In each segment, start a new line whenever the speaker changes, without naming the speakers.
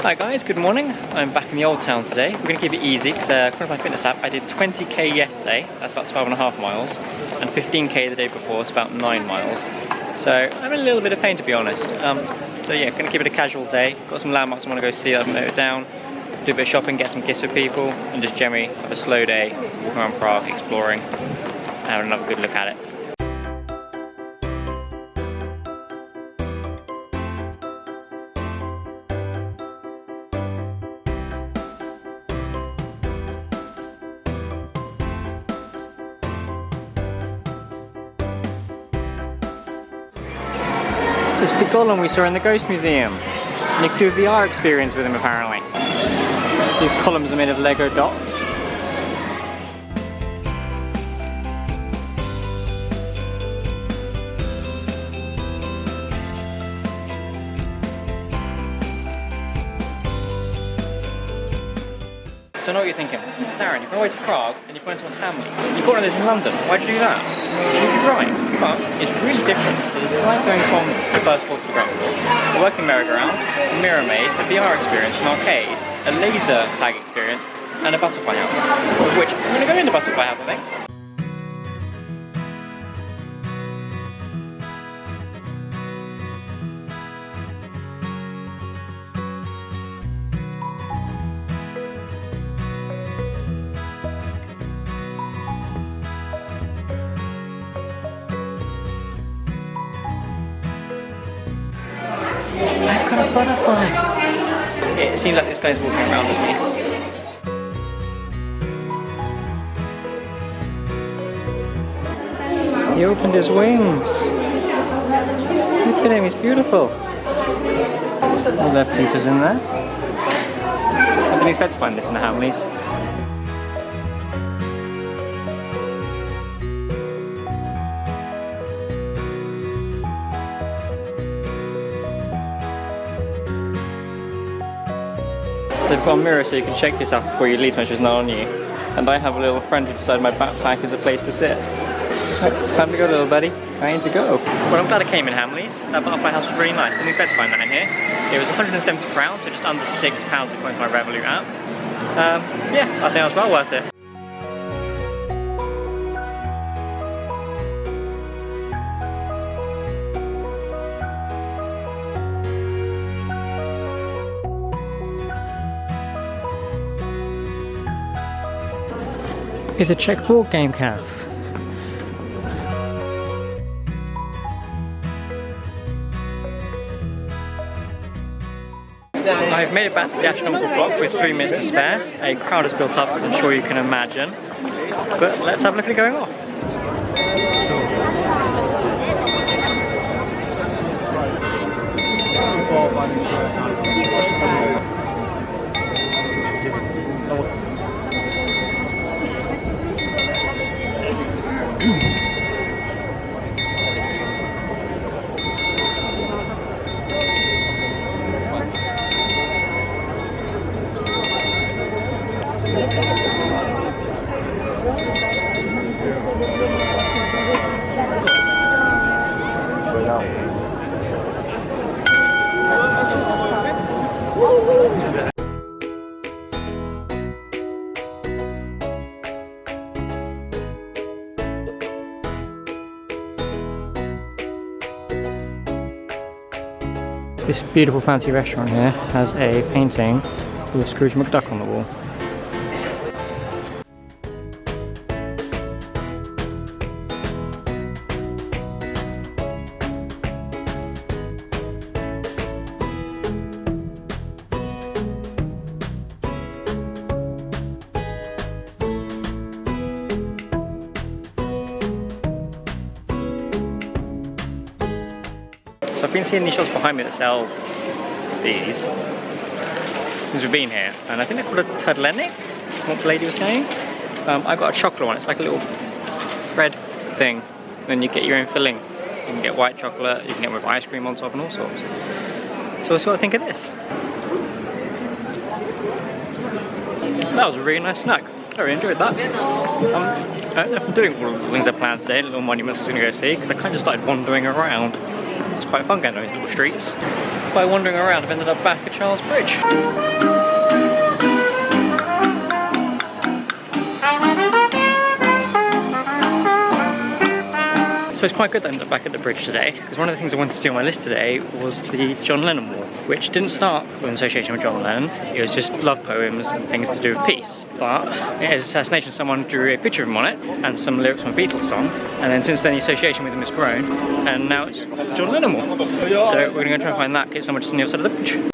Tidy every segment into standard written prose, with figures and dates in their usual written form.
Hi guys, good morning. I'm back in the old town today. We're going to keep it easy because according to my fitness app I did 20k yesterday, that's about 12.5 miles, and 15k the day before, it's about 9 miles. So I'm in a little bit of pain to be honest. So yeah, going to keep it a casual day. Got some landmarks I want to go see, I've noted down. Do a bit of shopping, get some gifts for people, and just generally have a slow day, walking around Prague, exploring, and have another good look at it. It's the golem we saw in the Ghost Museum. And you can do a VR experience with him apparently. These columns are made of Lego dots. So I know what you're thinking. Darren, you've gone away to Prague and you've gone to Hamleys. You've got one of those in London. Why'd you do that? You could right, but it's really different. It's like going from the first floor to the ground floor. A working merry-go-round, a mirror maze, a VR experience, an arcade, a laser tag experience, and a butterfly house. Of which I'm going to go in the butterfly house, I think. I've got a butterfly! It seems like this guy's walking around with me. He opened his wings! Look at him, he's beautiful! All their peepers in there. I didn't expect to find this in the Hamleys. They've got a mirror so you can check yourself before you leave to make sure it's not on you. And I have a little friend who decided my backpack is a place to sit. Time to go, little buddy. I need to go. Well, I'm glad I came in Hamleys. That butterfly house was really nice. Didn't expect to find that in here. It was 170 crowns, so just under £6 according to my Revolut app. Yeah, I think that was well worth it. It's a checkboard game, Cav. I've made it back to the Astronomical Cock with 3 minutes to spare. A crowd has built up, as I'm sure you can imagine. But let's have a look at it going off. This beautiful fancy restaurant here has a painting with Scrooge McDuck on the wall. So I've been seeing these shops behind me that sell these since we've been here, and I think they're called a turtlenik, what the lady was saying. I got a chocolate one, it's like a little bread thing, and you get your own filling. You can get white chocolate, you can get with ice cream on top and all sorts. So we'll see what I think of this. That was a really nice snack. I really enjoyed that. I'm doing all the things I planned today, little monuments I was going to go see, because I kind of started wandering around. It's quite fun going on these little streets. by wandering around, I've ended up back at Charles Bridge. So it's quite good that I ended up back at the bridge today, because one of the things I wanted to see on my list today was the John Lennon Wall, which didn't start with an association with John Lennon. It was just love poems and things to do with peace. But his assassination, someone drew a picture of him on it and some lyrics from a Beatles song, and then since then the association with him has grown, and now it's the John Lennon Wall. So we're going to go try and find that, get someone just on the other side of the bridge.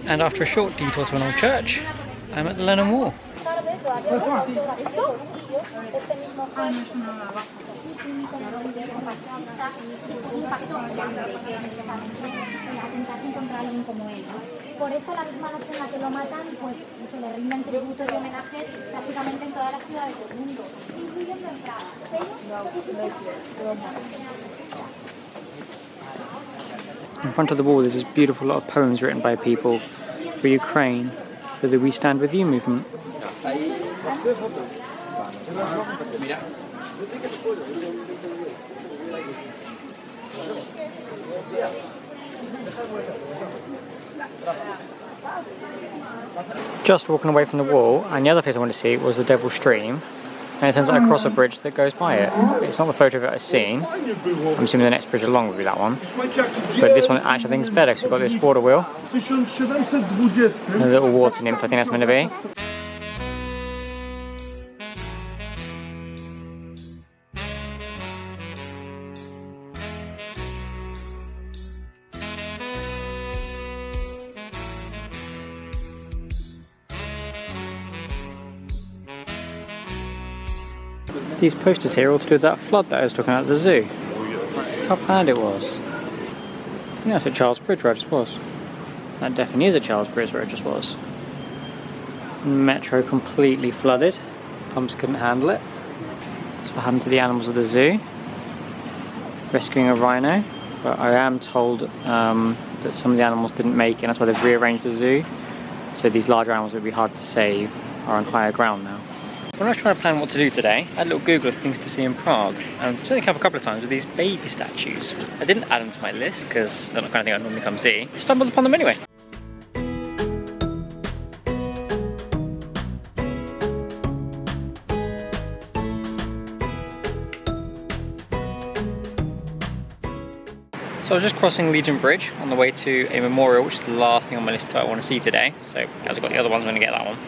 And after a short detour to an old church, I'm at the Lennon Wall. In front of the wall there's this beautiful lot of poems written by people for Ukraine, for the We Stand With You movement. Just walking away from the wall, and the other place I wanted to see was the Devil's Stream, and it turns out I cross a bridge that goes by it. It's not the photo of it I've seen. I'm assuming the next bridge along will be that one. But this one actually I think is better because we've got this border wheel. And a little water nymph, I think that's meant to be. These posters here are all to do with that flood that I was talking about at the zoo. Look how bad it was. I think that's at Charles Bridge where I just was. That definitely is at Charles Bridge where it just was. Metro completely flooded. Pumps couldn't handle it. That's what happened to the animals of the zoo. Rescuing a rhino. But I am told that some of the animals didn't make it, and that's why they've rearranged the zoo. So these larger animals that would be hard to save are on higher ground now. When I was trying to plan what to do today, I had a little Google of things to see in Prague, and I think a couple of times with these baby statues. I didn't add them to my list because they're not the kind of thing I'd normally come see. I stumbled upon them anyway. So I was just crossing Legion Bridge on the way to a memorial, which is the last thing on my list that I want to see today. So as I've got the other ones, I'm going to get that one.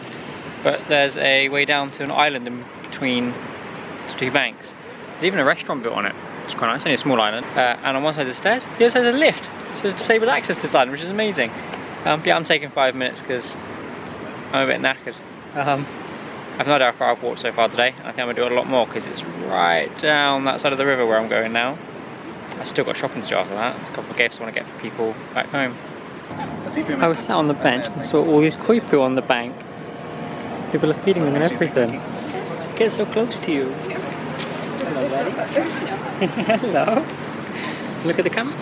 But there's a way down to an island in between the two banks. There's even a restaurant built on it. It's quite nice, only a small island. And on one side of the stairs, the other side is a lift. So there's disabled access to this island, which is amazing. Yeah, I'm taking 5 minutes because I'm a bit knackered. I've no doubt how far I've walked so far today. And I think I'm going to do a lot more because it's right down that side of the river where I'm going now. I've still got shopping to do after that. There's a couple of gifts I want to get for people back home. I was sat on the bench and saw all these Coypu on the bank. People are feeding them and everything. Get so close to you. Hello, buddy. Hello. Look at the camera.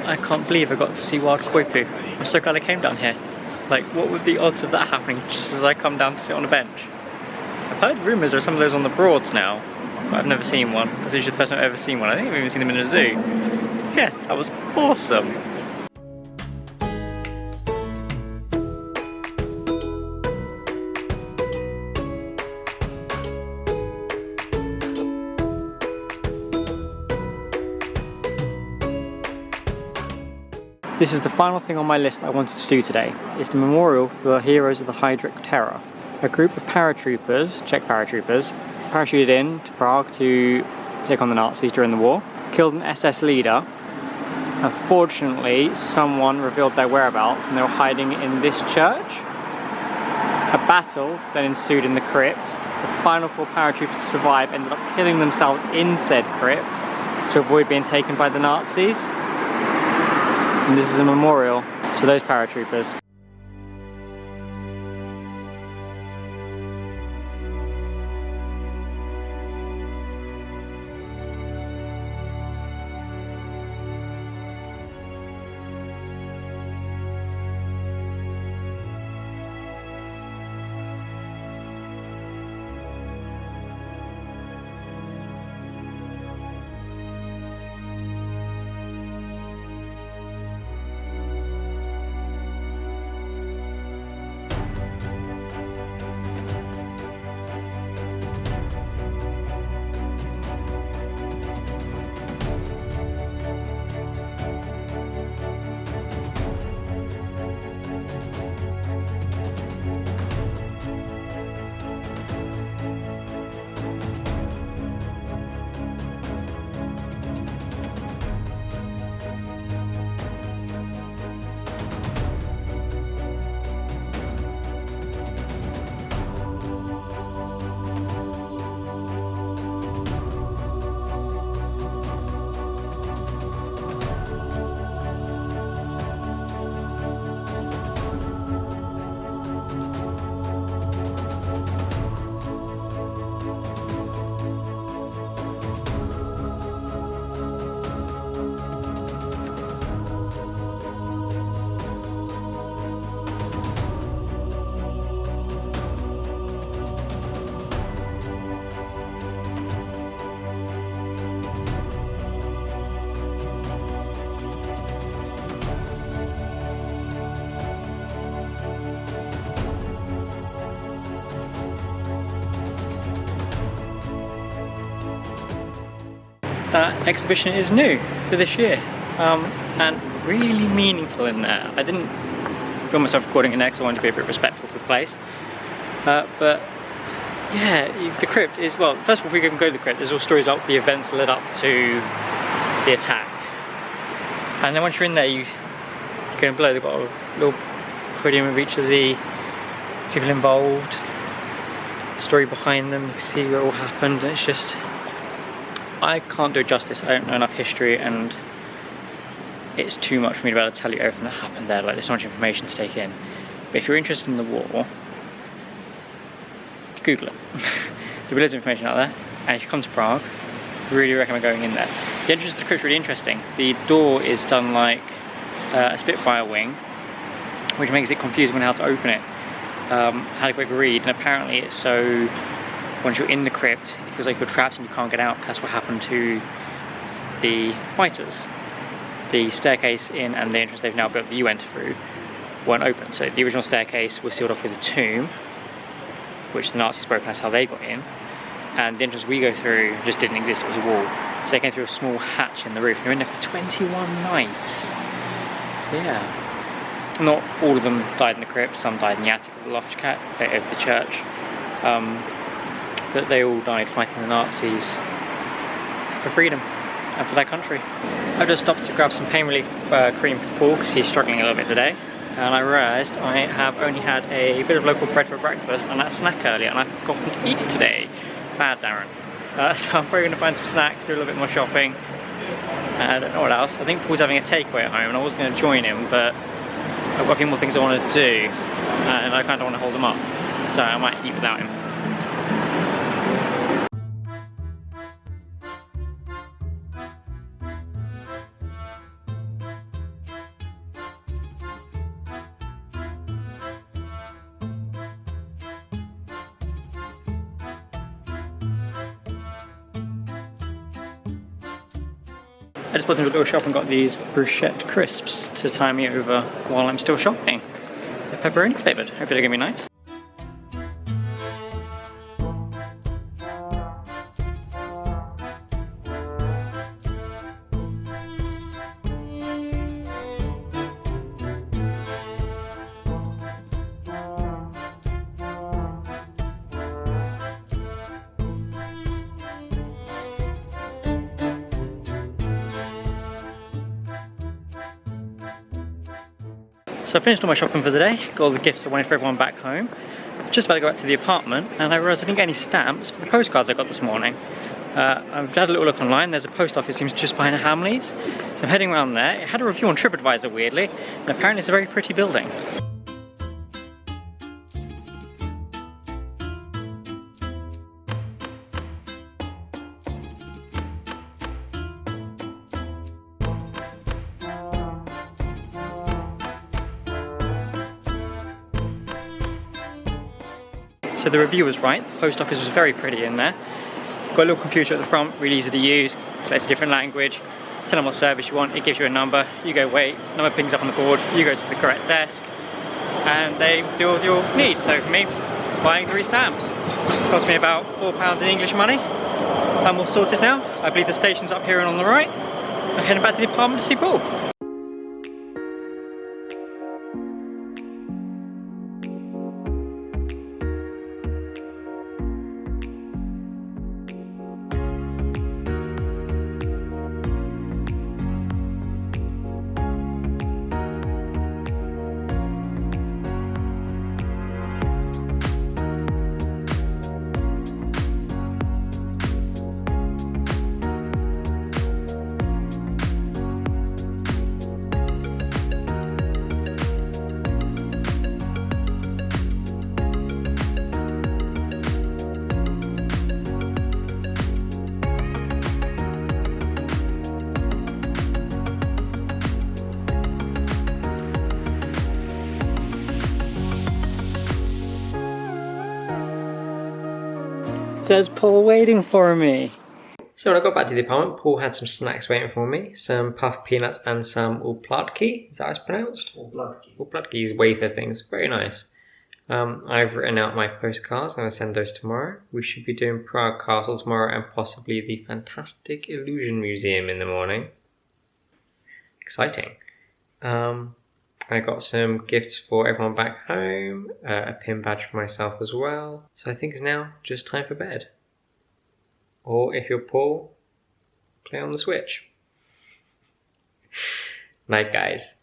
I can't believe I got to see wild Coypu. I'm so glad I came down here. Like, what would the odds of that happening just as I come down to sit on a bench? I've heard rumours there are some of those on the Broads now, but I've never seen one. This is the first time I've ever seen one. I think I've even seen them in a zoo. Yeah, that was awesome. This is the final thing on my list I wanted to do today. It's the memorial for the heroes of the Heydrich Terror. A group of paratroopers, Czech paratroopers, parachuted in to Prague to take on the Nazis during the war, killed an SS leader. Unfortunately, someone revealed their whereabouts and they were hiding in this church. A battle then ensued in the crypt. The final 4 paratroopers to survive ended up killing themselves in said crypt to avoid being taken by the Nazis. And this is a memorial to those paratroopers. That exhibition is new for this year and really meaningful in there. I didn't film myself recording it next, I wanted to be a bit respectful to the place. But yeah, the crypt is, well, first of all, if we can go to the crypt, there's all stories about the events led up to the attack. And then once you're in there, you go below, they've got a little podium of each of the people involved, the story behind them, you can see what all happened, and it's just, I can't do it justice. I don't know enough history and it's too much for me to be able to tell you everything that happened there. Like, there's so much information to take in. But if you're interested in the war, Google it. There'll be loads of information out there. And if you come to Prague, really recommend going in there. The entrance to the crypt's really interesting. The door is done like a Spitfire wing, which makes it confusing on how to open it. Had a quick read, and apparently it's so once you're in the crypt, it feels like you're trapped and you can't get out. That's what happened to the fighters. The staircase in and the entrance they've now built that you enter through weren't open. So the original staircase was sealed off with a tomb, which the Nazis broke, and that's how they got in. And the entrance we go through just didn't exist, it was a wall. So they came through a small hatch in the roof. They're in there for 21 nights. Yeah. Not all of them died in the crypt, some died in the attic of the loft of the church. But they all died fighting the Nazis for freedom and for their country. I just stopped to grab some pain relief cream for Paul because he's struggling a little bit today. And I realised I have only had a bit of local bread for breakfast and that snack earlier, and I've forgotten to eat it today. Bad, Darren. So I'm probably going to find some snacks, do a little bit more shopping. I don't know what else. I think Paul's having a takeaway at home and I was going to join him, but I've got a few more things I want to do and I kind of want to hold them up. So I might eat without him. I just popped into a little shop and got these bruschetta crisps to tie me over while I'm still shopping. They're pepperoni flavoured. Hopefully they're going to be nice. So I finished all my shopping for the day, got all the gifts I wanted for everyone back home. Just about to go back to the apartment, and I realised I didn't get any stamps for the postcards I got this morning. I've had a little look online. There's a post office seems just behind Hamleys, so I'm heading around there. It had a review on TripAdvisor weirdly, and apparently it's a very pretty building. So the review was right, the post office was very pretty in there. Got a little computer at the front, really easy to use, selects a different language, tell them what service you want, it gives you a number, you go wait, number pings up on the board, you go to the correct desk, and they do all your needs. So for me, buying 3 stamps. Cost me about £4 in English money. I'm all sorted now. I believe the station's up here and on the right. I'm heading back to the apartment to see Paul. There's Paul waiting for me. So when I got back to the apartment, Paul had some snacks waiting for me. Some puffed peanuts and some uplatki. Is that how it's pronounced? Uplatki. Uplatki is wafer things. Very nice. I've written out my postcards. I'm going to send those tomorrow. We should be doing Prague Castle tomorrow and possibly the Fantastic Illusion Museum in the morning. Exciting. I got some gifts for everyone back home, a pin badge for myself as well. So I think it's now just time for bed. Or if you're Paul, play on the Switch. Night, guys.